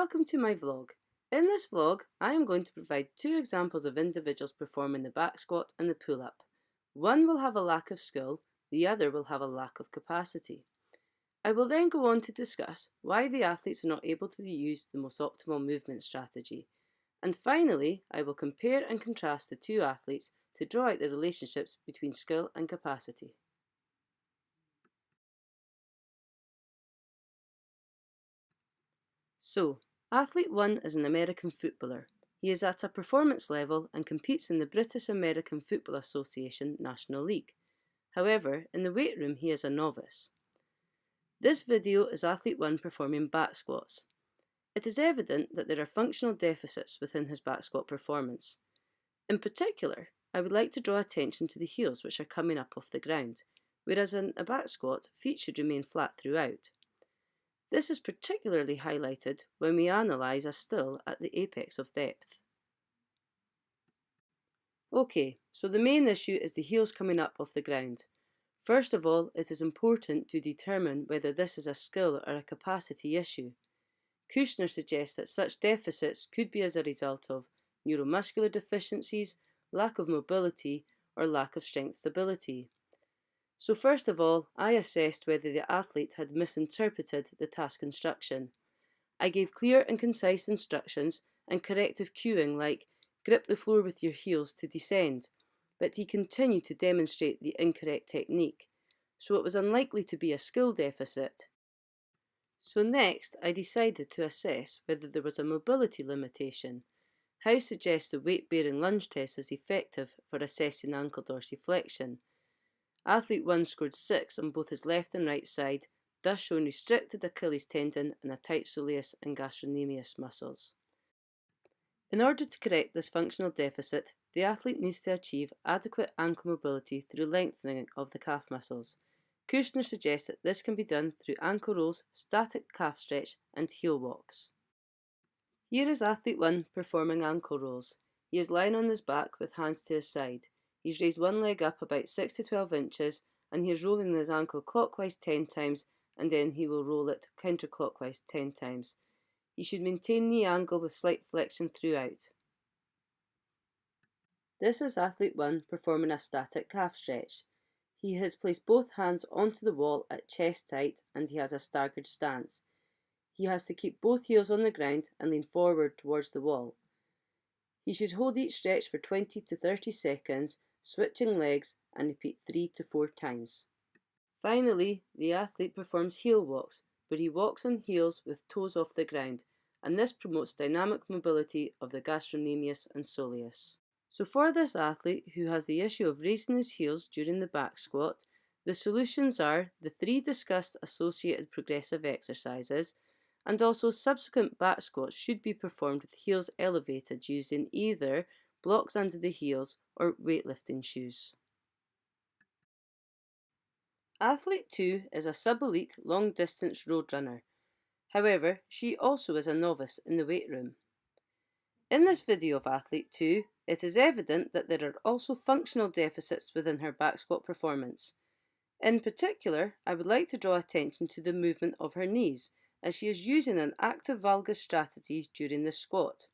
Welcome to my vlog. In this vlog, I am going to provide two examples of individuals performing the back squat and the pull-up. One will have a lack of skill, the other will have a lack of capacity. I will then go on to discuss why the athletes are not able to use the most optimal movement strategy. And finally, I will compare and contrast the two athletes to draw out the relationships between skill and capacity. So, Athlete 1 is an American footballer. He is at a performance level and competes in the British American Football Association National League. However, in the weight room he is a novice. This video is Athlete 1 performing back squats. It is evident that there are functional deficits within his back squat performance. In particular, I would like to draw attention to the heels which are coming up off the ground, whereas in a back squat, feet should remain flat throughout. This is particularly highlighted when we analyse a still at the apex of depth. Okay, so the main issue is the heels coming up off the ground. First of all, it is important to determine whether this is a skill or a capacity issue. Kushner suggests that such deficits could be as a result of neuromuscular deficiencies, lack of mobility, or lack of strength stability. So first of all, I assessed whether the athlete had misinterpreted the task instruction. I gave clear and concise instructions and corrective cueing like grip the floor with your heels to descend, but he continued to demonstrate the incorrect technique, so it was unlikely to be a skill deficit. So next, I decided to assess whether there was a mobility limitation. House suggests the weight-bearing lunge test is effective for assessing ankle dorsiflexion. Athlete 1 scored 6 on both his left and right side, thus showing restricted Achilles tendon and a tight soleus and gastrocnemius muscles. In order to correct this functional deficit, the athlete needs to achieve adequate ankle mobility through lengthening of the calf muscles. Kushner suggests that this can be done through ankle rolls, static calf stretch and heel walks. Here is Athlete 1 performing ankle rolls. He is lying on his back with hands to his side. He's raised one leg up about 6 to 12 inches and he is rolling his ankle clockwise 10 times and then he will roll it counterclockwise 10 times. He should maintain knee angle with slight flexion throughout. This is Athlete 1 performing a static calf stretch. He has placed both hands onto the wall at chest height and he has a staggered stance. He has to keep both heels on the ground and lean forward towards the wall. He should hold each stretch for 20 to 30 seconds, switching legs, and repeat 3 to 4 times. Finally, the athlete performs heel walks, where he walks on heels with toes off the ground, and this promotes dynamic mobility of the gastrocnemius and soleus. So for this athlete who has the issue of raising his heels during the back squat, the solutions are the 3 discussed associated progressive exercises, and also subsequent back squats should be performed with heels elevated using either blocks under the heels or weightlifting shoes. Athlete 2 is a sub-elite long-distance road runner. However, she also is a novice in the weight room. In this video of Athlete 2, it is evident that there are also functional deficits within her back squat performance. In particular, I would like to draw attention to the movement of her knees, as she is using an active valgus strategy during the squat.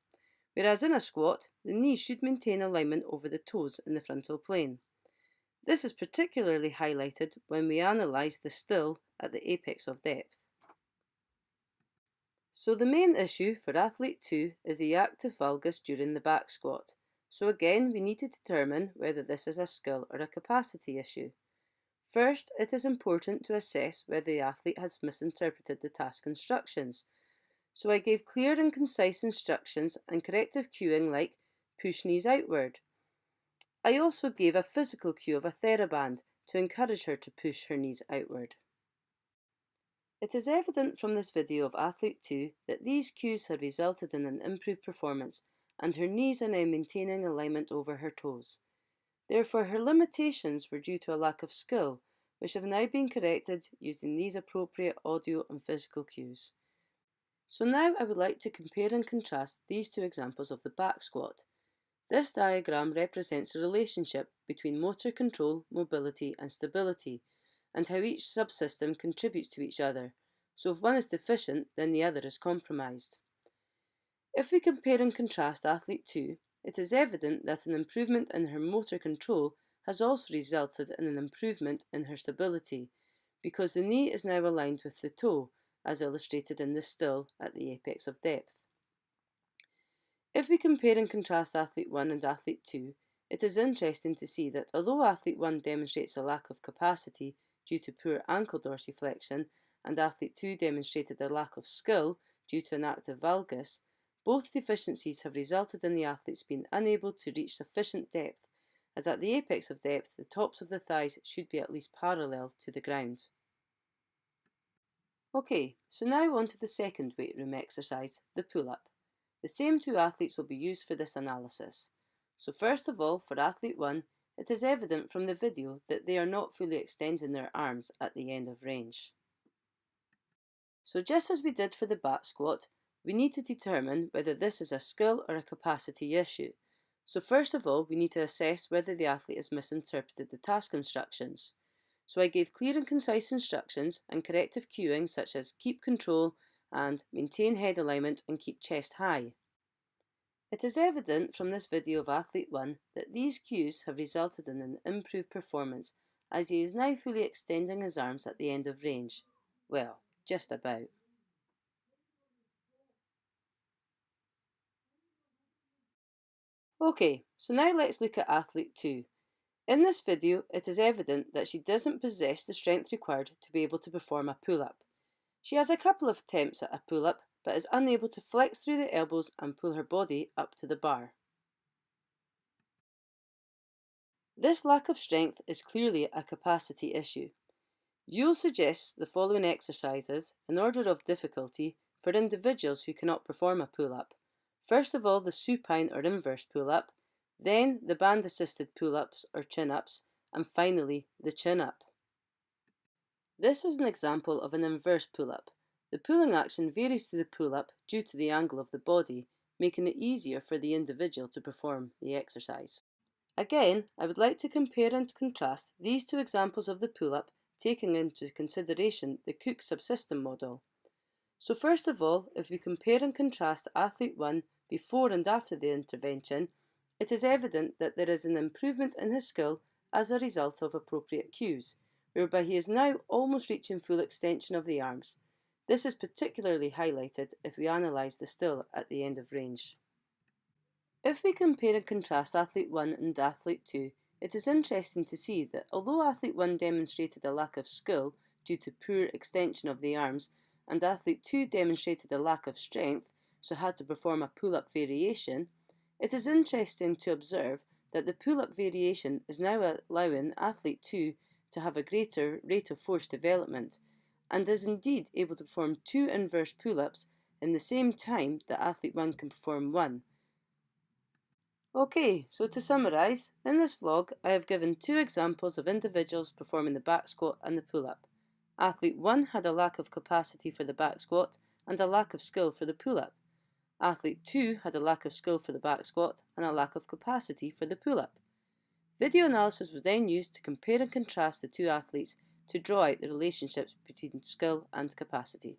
Whereas in a squat, the knees should maintain alignment over the toes in the frontal plane. This is particularly highlighted when we analyse the still at the apex of depth. So the main issue for Athlete 2 is the active valgus during the back squat. So again, we need to determine whether this is a skill or a capacity issue. First, it is important to assess whether the athlete has misinterpreted the task instructions. So I gave clear and concise instructions and corrective cueing like push knees outward. I also gave a physical cue of a TheraBand to encourage her to push her knees outward. It is evident from this video of Athlete 2 that these cues have resulted in an improved performance and her knees are now maintaining alignment over her toes. Therefore, her limitations were due to a lack of skill, which have now been corrected using these appropriate audio and physical cues. So now I would like to compare and contrast these two examples of the back squat. This diagram represents the relationship between motor control, mobility and stability, and how each subsystem contributes to each other. So if one is deficient, then the other is compromised. If we compare and contrast athlete 2, it is evident that an improvement in her motor control has also resulted in an improvement in her stability, because the knee is now aligned with the toe, as illustrated in the still at the apex of depth. If we compare and contrast athlete 1 and athlete 2, it is interesting to see that although athlete 1 demonstrates a lack of capacity due to poor ankle dorsiflexion, and athlete 2 demonstrated a lack of skill due to an active valgus, both deficiencies have resulted in the athletes being unable to reach sufficient depth, as at the apex of depth the tops of the thighs should be at least parallel to the ground. Okay, so now on to the second weight room exercise, the pull-up. The same two athletes will be used for this analysis. So first of all, for athlete 1, it is evident from the video that they are not fully extending their arms at the end of range. So just as we did for the back squat, we need to determine whether this is a skill or a capacity issue. So first of all, we need to assess whether the athlete has misinterpreted the task instructions. So I gave clear and concise instructions and corrective cueing such as keep control and maintain head alignment and keep chest high. It is evident from this video of athlete 1 that these cues have resulted in an improved performance, as he is now fully extending his arms at the end of range. Well, just about. Okay, so now let's look at athlete 2. In this video, it is evident that she doesn't possess the strength required to be able to perform a pull-up. She has a couple of attempts at a pull-up, but is unable to flex through the elbows and pull her body up to the bar. This lack of strength is clearly a capacity issue. You'll suggest the following exercises in order of difficulty for individuals who cannot perform a pull-up. First of all, the supine or inverse pull-up, then the band-assisted pull-ups or chin-ups, and finally the chin-up. This is an example of an inverse pull-up. The pulling action varies to the pull-up due to the angle of the body, making it easier for the individual to perform the exercise. Again, I would like to compare and contrast these two examples of the pull-up, taking into consideration the Cook subsystem model. So first of all, if we compare and contrast athlete 1 before and after the intervention, it is evident that there is an improvement in his skill as a result of appropriate cues, whereby he is now almost reaching full extension of the arms. This is particularly highlighted if we analyse the still at the end of range. If we compare and contrast athlete 1 and athlete 2, it is interesting to see that although athlete 1 demonstrated a lack of skill due to poor extension of the arms, and athlete 2 demonstrated a lack of strength, so had to perform a pull-up variation, it is interesting to observe that the pull-up variation is now allowing athlete 2 to have a greater rate of force development, and is indeed able to perform 2 inverse pull-ups in the same time that athlete 1 can perform 1. Okay, so to summarise, in this vlog I have given 2 examples of individuals performing the back squat and the pull-up. Athlete 1 had a lack of capacity for the back squat and a lack of skill for the pull-up. Athlete 2 had a lack of skill for the back squat and a lack of capacity for the pull-up. Video analysis was then used to compare and contrast the two athletes to draw out the relationships between skill and capacity.